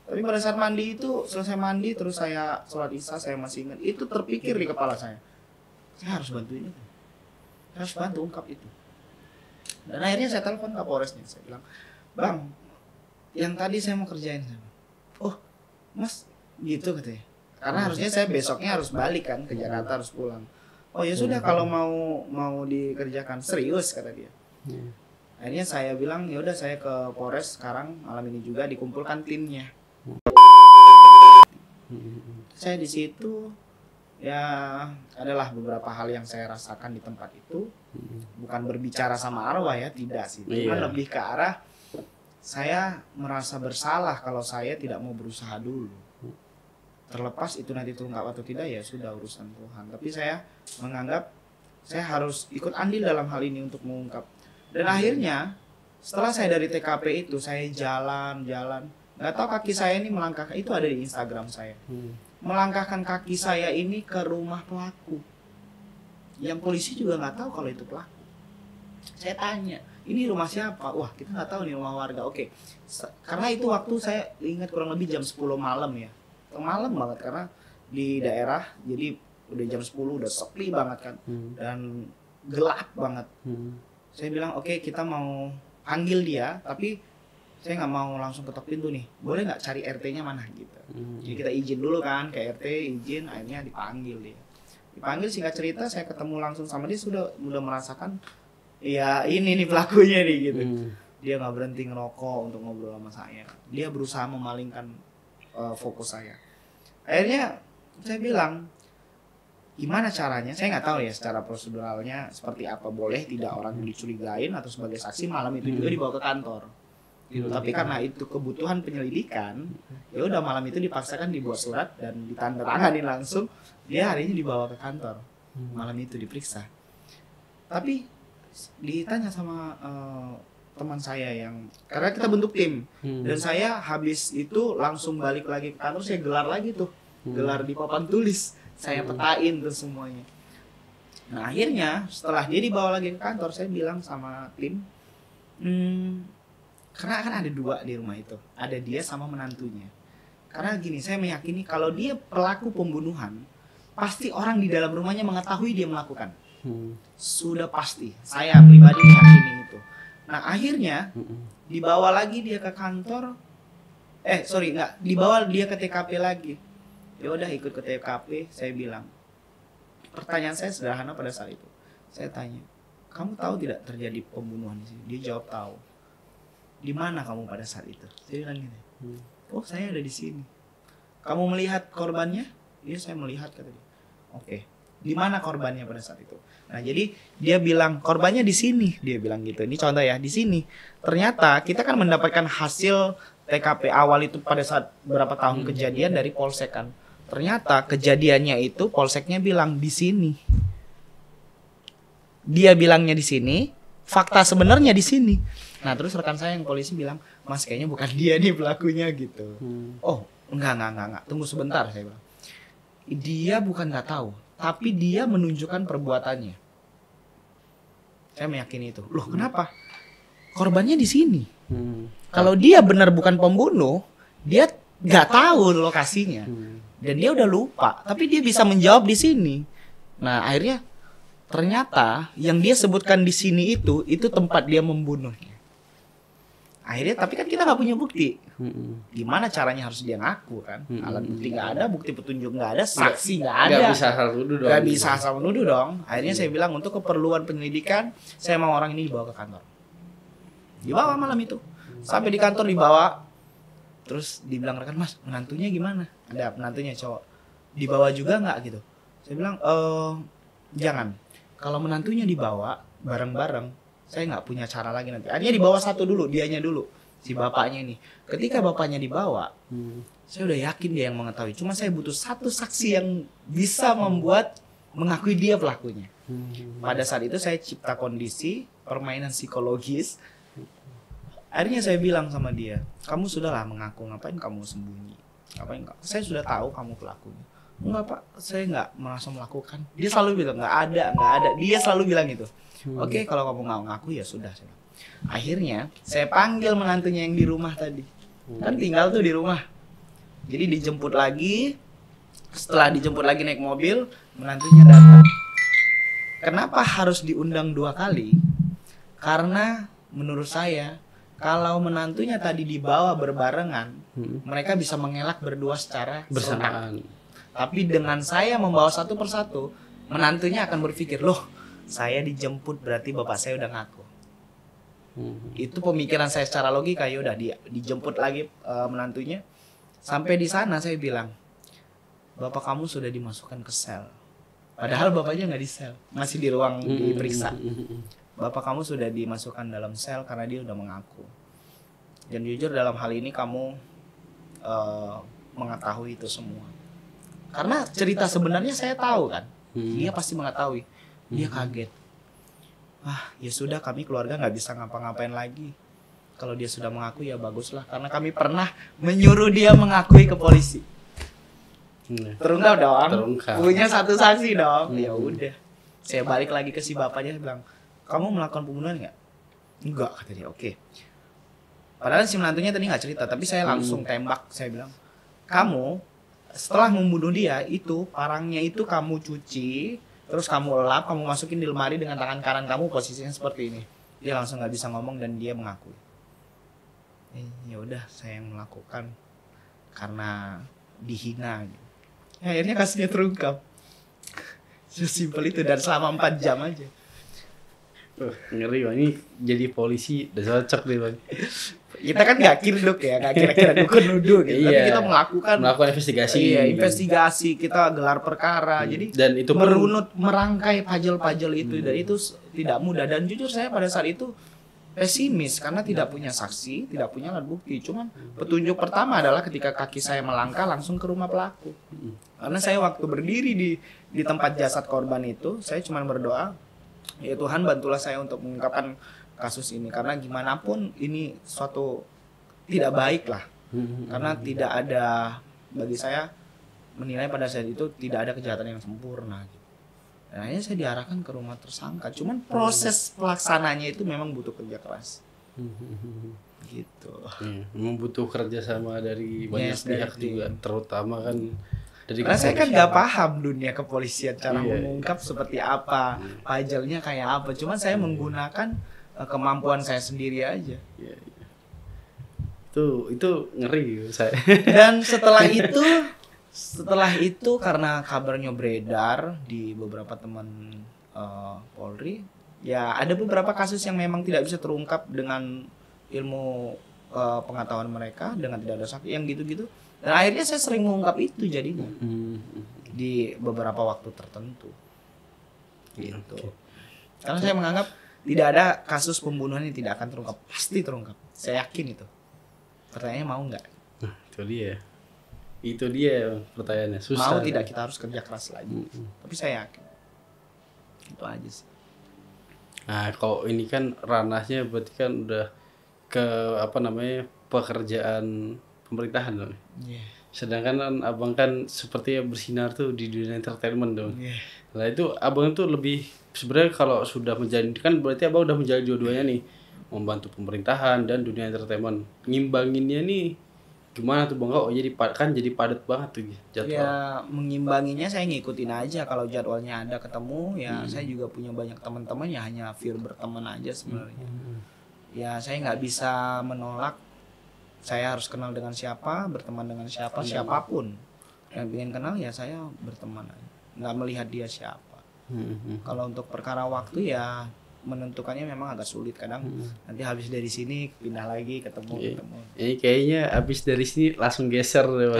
Tapi pada saat mandi itu, selesai mandi terus saya sholat isya, saya masih ingat itu terpikir di kepala saya harus bantuin itu, saya harus bantu ungkap itu. Dan akhirnya saya telepon Kapolresnya, saya bilang, "Bang, yang tadi saya mau kerjain." "Oh, Mas, gitu," katanya. Karena harusnya saya besoknya harus balik kan ke Jakarta, harus pulang. "Oh ya sudah, kalau mau dikerjakan." "Serius?" kata dia. Akhirnya saya bilang, "Ya udah, saya ke Polres sekarang, malam ini juga dikumpulkan timnya." Saya di situ ya adalah beberapa hal yang saya rasakan di tempat itu. Bukan berbicara sama arwah ya, tidak sih. Cuma lebih ke arah saya merasa bersalah kalau saya tidak mau berusaha dulu. Terlepas itu nanti terungkap atau tidak ya sudah urusan Tuhan. Tapi saya menganggap saya harus ikut andil dalam hal ini untuk mengungkap. Dan akhirnya setelah saya dari TKP itu saya jalan-jalan, nggak tahu kaki saya ini melangkahkan, itu ada di Instagram saya, melangkahkan kaki saya ini ke rumah pelaku. Yang polisi juga nggak tahu kalau itu pelaku. Saya tanya, ini rumah siapa? Wah, kita nggak tahu nih, rumah warga. Oke, karena itu waktu saya ingat kurang lebih jam 10 malam ya. Malam banget karena di daerah, jadi udah jam 10 udah sepi banget kan. Dan gelap banget. Saya bilang, oke, kita mau panggil dia, tapi saya nggak mau langsung ketok pintu nih. Boleh nggak cari RT-nya mana gitu. Jadi kita izin dulu kan ke RT, izin, akhirnya dipanggil dia. Dipanggil, singkat cerita saya ketemu langsung sama dia, sudah merasakan ya ini nih pelakunya nih gitu. Dia nggak berhenti ngerokok untuk ngobrol sama saya. Dia berusaha memalingkan fokus saya. Akhirnya saya bilang, gimana caranya? Saya nggak tahu ya secara proseduralnya seperti apa, boleh tidak orang dicurigain atau sebagai saksi malam itu juga dibawa ke kantor. Gitu. Tapi karena itu kebutuhan penyelidikan, ya udah malam itu dipaksakan dibuat surat dan ditandatangani langsung. Dia hari ini dibawa ke kantor, malam itu diperiksa. Tapi ditanya sama teman saya yang, karena kita bentuk tim, dan saya habis itu langsung balik lagi ke kantor, saya gelar lagi tuh, gelar di papan tulis, saya petain tuh semuanya. Nah akhirnya setelah dia dibawa lagi ke kantor, saya bilang sama tim, karena kan ada dua di rumah itu, ada dia sama menantunya. Karena gini, saya meyakini kalau dia pelaku pembunuhan, pasti orang di dalam rumahnya mengetahui dia melakukan. Sudah pasti, saya pribadi meyakini itu. Nah akhirnya dibawa lagi dia ke kantor, dibawa dia ke TKP lagi. Ya udah ikut ke TKP, saya bilang, pertanyaan saya sederhana pada saat itu. Saya tanya, kamu tahu tidak terjadi pembunuhan di sini? Dia jawab tahu. Di mana kamu pada saat itu? Saya bilang gitu. Oh saya ada di sini. Kamu melihat korbannya? Iya saya melihat, kata dia. Oke. Di mana korbannya pada saat itu? Nah, jadi dia bilang korbannya di sini, dia bilang gitu. Ini contoh ya, di sini. Ternyata kita kan mendapatkan hasil TKP awal itu pada saat berapa tahun kejadian dari polsek kan. Ternyata kejadiannya itu polseknya bilang di sini. Dia bilangnya di sini, fakta sebenarnya di sini. Nah, terus rekan saya yang polisi bilang, "Mas, kayaknya bukan dia nih pelakunya gitu." Oh, enggak. Tunggu sebentar, saya bilang. Dia bukan nggak tahu, tapi dia menunjukkan perbuatannya. Saya meyakini itu. Loh, kenapa? Korbannya di sini. Kalau dia benar bukan pembunuh, dia nggak tahu lokasinya. Dan dia udah lupa, tapi dia bisa menjawab di sini. Nah, akhirnya ternyata yang dia sebutkan di sini itu tempat dia membunuhnya. Akhirnya, tapi kan kita nggak punya bukti. Gimana caranya harus dia ngaku kan? Alat bukti nggak ada, bukti petunjuk nggak ada, saksi nggak ada. Nggak bisa asal nuduh dong. Nggak bisa asal menuduh dong. Akhirnya saya bilang untuk keperluan penyelidikan, saya mau orang ini dibawa ke kantor. Dibawa malam itu. Sampai di kantor dibawa. Terus dibilang rekan, "Mas, menantunya gimana?" Ada menantunya cowok. Dibawa juga nggak gitu? Saya bilang, jangan. Kalau menantunya dibawa bareng-bareng, saya nggak punya cara lagi nanti. Akhirnya dibawa satu dulu, dianya dulu, si bapaknya ini. Ketika bapaknya dibawa, saya udah yakin dia yang mengetahui. Cuma saya butuh satu saksi yang bisa membuat mengakui dia pelakunya. Pada saat itu saya cipta kondisi permainan psikologis. Akhirnya saya bilang sama dia, "Kamu sudahlah mengaku, ngapain kamu sembunyi? Ngapain? Saya sudah tahu kamu pelakunya." "Enggak Pak, saya nggak merasa melakukan." Dia selalu bilang nggak ada. Dia selalu bilang gitu. "Oke, kalau kamu nggak ngaku ya sudah." Akhirnya saya panggil menantunya yang di rumah tadi. Kan tinggal tuh di rumah. Jadi dijemput lagi. Setelah dijemput lagi naik mobil, menantunya datang. Kenapa harus diundang 2 kali? Karena menurut saya kalau menantunya tadi dibawa berbarengan, mereka bisa mengelak berdua secara bersamaan. Tapi dengan saya membawa satu persatu, menantunya akan berpikir, "Loh, saya dijemput berarti bapak saya udah ngaku." Itu pemikiran saya secara logika. Ya udah dijemput lagi menantunya. Sampai di sana saya bilang, "Bapak kamu sudah dimasukkan ke sel." Padahal bapaknya nggak di sel, masih di ruang diperiksa. "Bapak kamu sudah dimasukkan dalam sel karena dia udah mengaku. Dan jujur dalam hal ini kamu mengetahui itu semua. Karena cerita sebenarnya saya tahu kan. Dia pasti mengetahui. Dia kaget. Ya sudah, kami keluarga nggak bisa ngapa-ngapain lagi. Kalau dia sudah mengaku ya baguslah, karena kami pernah menyuruh dia mengakui ke polisi. Terungkap dong. Terungkap. Punya satu saksi dong. Ya udah. Saya balik lagi ke si bapaknya, bilang, "Kamu melakukan pembunuhan nggak?" "Enggak," kata dia. "Oke." Padahal si menantunya tadi nggak cerita, tapi saya langsung tembak. Saya bilang, "Kamu setelah membunuh dia itu parangnya itu kamu cuci, terus kamu lap, kamu masukin di lemari dengan tangan kanan kamu posisinya seperti ini." Dia langsung nggak bisa ngomong dan dia mengakui. Ya udah, saya yang melakukan karena dihina. Gitu. Akhirnya kasusnya terungkap. Sesimpel itu, dan selama 4 jam aja. Ngeri Bang, ini jadi polisi udah cocok deh Bang. Kita kan nggak kirduk ya, nggak kira-kira dukun nuduh gitu. Tapi kita melakukan investigasi. Iya, investigasi, kita gelar perkara. Jadi dan itu merunut, merangkai puzzle-puzzle itu, dan itu tidak mudah. Dan jujur saya pada saat itu pesimis karena tidak punya saksi, tidak punya alat bukti. Cuman petunjuk pertama adalah ketika kaki saya melangkah langsung ke rumah pelaku. Karena saya waktu berdiri di tempat jasad korban itu, saya cuma berdoa, ya Tuhan bantulah saya untuk mengungkapkan kasus ini, karena gimana pun ini suatu tidak baik lah. Karena tidak ada, bagi saya menilai pada saat itu tidak ada kejahatan yang sempurna gitu. Dan akhirnya saya diarahkan ke rumah tersangka. Cuman proses pelaksananya itu memang butuh kerja keras. Gitu. Memang butuh kerjasama dari banyak pihak juga, terutama kan dari karena saya kan nggak paham dunia kepolisian, cara mengungkap seperti apa, puzzle-nya kayak apa. Cuman saya menggunakan kemampuan saya sendiri aja. Itu ngeri saya. Dan setelah itu karena kabarnya beredar di beberapa teman Polri, ya ada beberapa kasus yang memang tidak bisa terungkap dengan ilmu pengetahuan mereka, dengan tidak ada saksi yang gitu-gitu. Dan akhirnya saya sering mengungkap itu jadinya di beberapa waktu tertentu. Gitu. Karena saya menganggap tidak ada kasus pembunuhan yang tidak akan terungkap, pasti terungkap. Saya yakin itu. Pertanyaannya mau nggak? Itu dia pertanyaannya. Susah. Mau tidak, kita harus kerja keras lagi. Tapi saya yakin. Itu aja sih. Nah, kalau ini kan ranahnya berarti kan udah ke pekerjaan pemerintahan dong. Sedangkan kan abang kan sepertinya bersinar tuh di dunia entertainment dong. Nah itu abang tuh lebih sebenarnya kalau sudah menjalani, kan berarti abang udah menjalani dua-duanya nih, membantu pemerintahan dan dunia entertainment. Ngimbanginnya nih gimana tuh bang? Jadi padat banget tuh jadwal. Ya mengimbanginya saya ngikutin aja, kalau jadwalnya ada ketemu ya. Saya juga punya banyak teman-teman ya, hanya fear berteman aja sebenarnya. Ya saya nggak bisa menolak. Saya harus kenal dengan siapa, berteman dengan siapa, siapapun yang ingin kenal ya saya berteman aja. Nggak melihat dia siapa. Kalau untuk perkara waktu ya menentukannya memang agak sulit kadang. Nanti habis dari sini pindah lagi ketemu. Ini kayaknya habis dari sini langsung geser deh.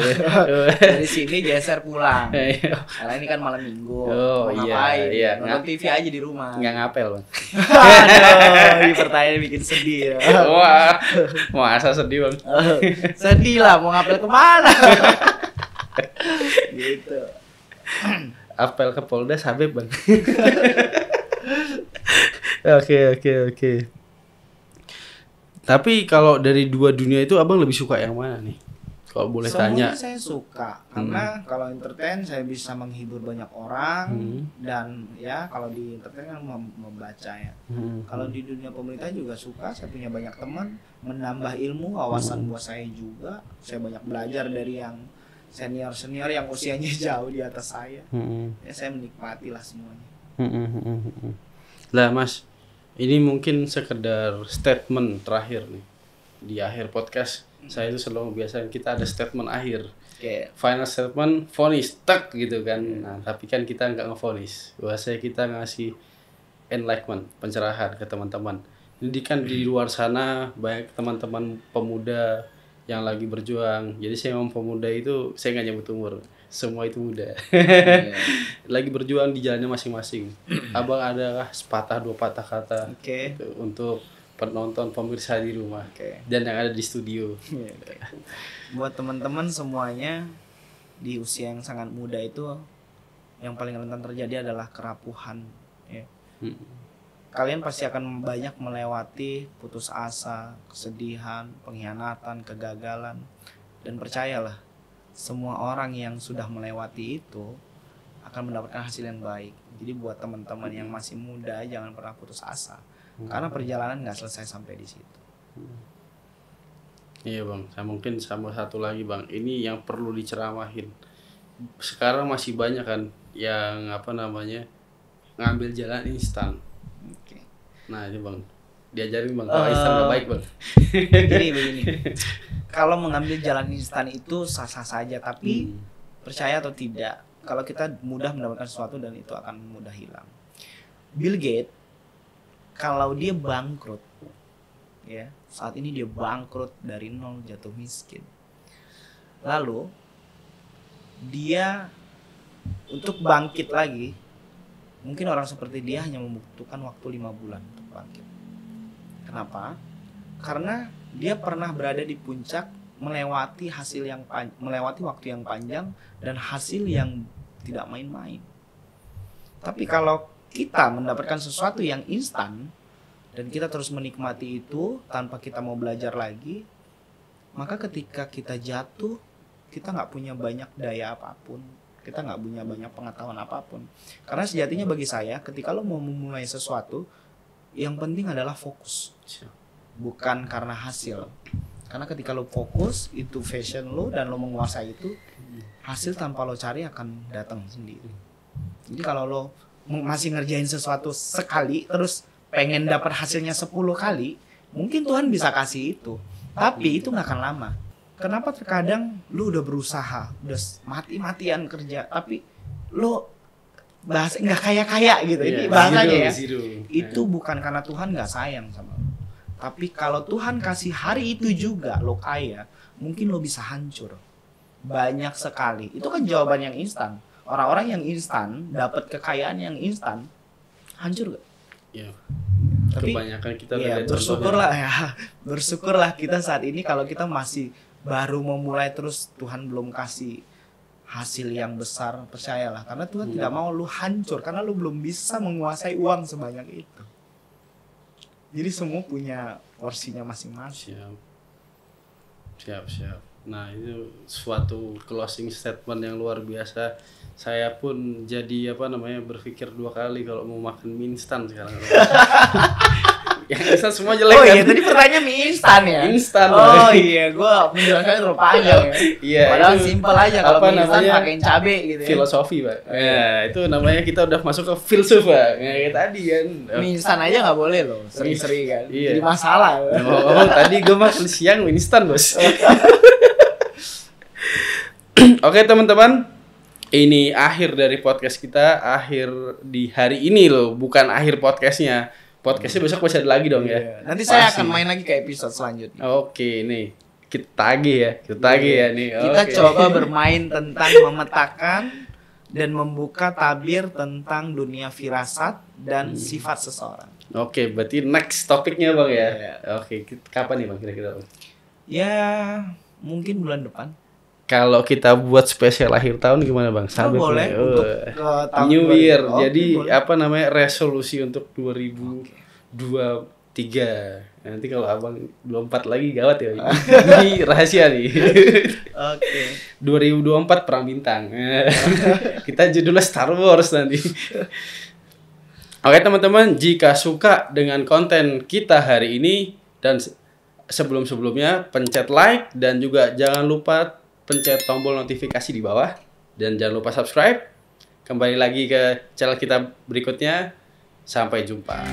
Dari sini geser pulang. Karena ini kan malam minggu. Ngapain? Nonton TV aja di rumah. Nggak ngapel bang. Aduh, ini pertanyaan bikin sedih. Wah, masa sedih bang? Sedih lah, mau ngapel kemana? Gitu. Apel ke Polda Habib bang. Oke. Tapi kalau dari dua dunia itu abang lebih suka yang mana nih? Kalau boleh tanya. Semuanya saya suka karena kalau entertain saya bisa menghibur banyak orang dan ya kalau di entertain kan membaca ya. Kalau di dunia pemerintah juga suka, saya punya banyak teman, menambah ilmu, wawasan buat saya juga. Saya banyak belajar dari yang senior yang usianya jauh di atas saya. Ya saya menikmati lah semuanya. Lah Mas, ini mungkin sekedar statement terakhir nih di akhir podcast. Saya itu selalu biasa kita ada statement akhir. Final statement, vonis tak gitu kan. Nah, tapi kan kita nggak ngevonis. Bahwasanya kita ngasih enlightenment, pencerahan ke teman-teman. Jadi kan di luar sana banyak teman-teman pemuda yang lagi berjuang. Jadi saya ngomong pemuda itu saya nggak nyebut umur. Semua itu muda. Lagi berjuang di jalannya masing-masing. Abang adakah sepatah dua patah kata gitu, untuk penonton pemirsa di rumah dan yang ada di studio? Buat teman-teman semuanya, di usia yang sangat muda itu yang paling rentan terjadi adalah kerapuhan ya. Kalian pasti akan banyak melewati putus asa, kesedihan, pengkhianatan, kegagalan. Dan percayalah, semua orang yang sudah melewati itu akan mendapatkan hasil yang baik. Jadi buat teman-teman yang masih muda, jangan pernah putus asa. Karena perjalanan nggak selesai sampai di situ. Iya bang, saya mungkin sama satu lagi bang, ini yang perlu diceramahin. Sekarang masih banyak kan yang ngambil jalan instan. Oke. Nah ini bang, diajarin bang, kalau instan gak baik bang. Jadi begini, kalau mengambil jalan instan itu sah-sah saja, tapi percaya atau tidak, kalau kita mudah mendapatkan sesuatu dan itu akan mudah hilang. Bill Gates, kalau dia bangkrut, ya saat ini dia bangkrut dari nol, jatuh miskin. Lalu dia untuk bangkit lagi, mungkin orang seperti dia hanya membutuhkan waktu 5 bulan untuk bangkit. Kenapa? Karena dia pernah berada di puncak, melewati waktu yang panjang dan hasil yang tidak main-main. Tapi kalau kita mendapatkan sesuatu yang instan dan kita terus menikmati itu tanpa kita mau belajar lagi, maka ketika kita jatuh, kita nggak punya banyak daya apapun, kita nggak punya banyak pengetahuan apapun. Karena sejatinya bagi saya, ketika lo mau memulai sesuatu, yang penting adalah fokus, bukan karena hasil. Karena ketika lo fokus, itu passion lo dan lo menguasai itu, hasil tanpa lo cari akan datang sendiri. Jadi kalau lo masih ngerjain sesuatu sekali, terus pengen dapat hasilnya 10 kali, mungkin Tuhan bisa kasih itu, tapi itu nggak akan lama. Kenapa terkadang lu udah berusaha, udah mati-matian kerja, tapi lu bahasa nggak kaya gitu. Ini bahasanya ya. Itu bukan karena Tuhan nggak sayang sama lu. Tapi kalau Tuhan kasih hari itu juga lo kaya, mungkin lo bisa hancur. Banyak sekali. Itu kan jawaban yang instan. Orang-orang yang instan dapat kekayaan yang instan, hancur gak? Iya. Tapi kebanyakan kita bersyukurlah kita saat ini kalau kita masih baru memulai, terus Tuhan belum kasih hasil yang besar, percayalah, karena Tuhan tidak mau lu hancur karena lu belum bisa menguasai uang sebanyak itu. Jadi semua punya porsinya masing-masing. Siap. Nah itu suatu closing statement yang luar biasa. Saya pun jadi berpikir 2 kali kalau mau makan mie instan sekarang. Yang instan semua jelek. Oh iya, tadi pertanyaan mie instan ya? Instan. Oh iya, gue menjelaskan terlalu panjang ya. Iya. Padahal simpel aja, kalau mie instan pakein cabai gitu ya. Filosofi Pak. Ya itu namanya kita udah masuk ke filsuf Pak. Kayak tadi kan. Mie instan aja nggak boleh loh, sering-sering kan. Iya. Jadi masalah. Oh tadi gue makan siang mie instan bos. Oke teman-teman, ini akhir dari podcast kita, akhir di hari ini loh, bukan akhir podcastnya. Podcastnya besok masih ada lagi dong ya. Nanti saya akan main lagi ke episode selanjutnya. Oke, nih kita tagih ya nih. Kita coba bermain tentang memetakan dan membuka tabir tentang dunia firasat dan sifat seseorang. Oke, berarti next topiknya bang ya. Oke, kapan nih bang kira-kira? Ya mungkin bulan depan. Kalau kita buat spesial akhir tahun gimana bang? Boleh untuk tahun New Year. Jadi resolusi untuk 2023. Nanti kalau abang 24 lagi gawat ya. Ini rahasia nih. Oke. 2024 perang bintang. Kita judulnya Star Wars nanti. Oke teman-teman, jika suka dengan konten kita hari ini dan sebelum-sebelumnya, pencet like dan juga jangan lupa pencet tombol notifikasi di bawah dan jangan lupa subscribe. Kembali lagi ke channel kita berikutnya. Sampai jumpa.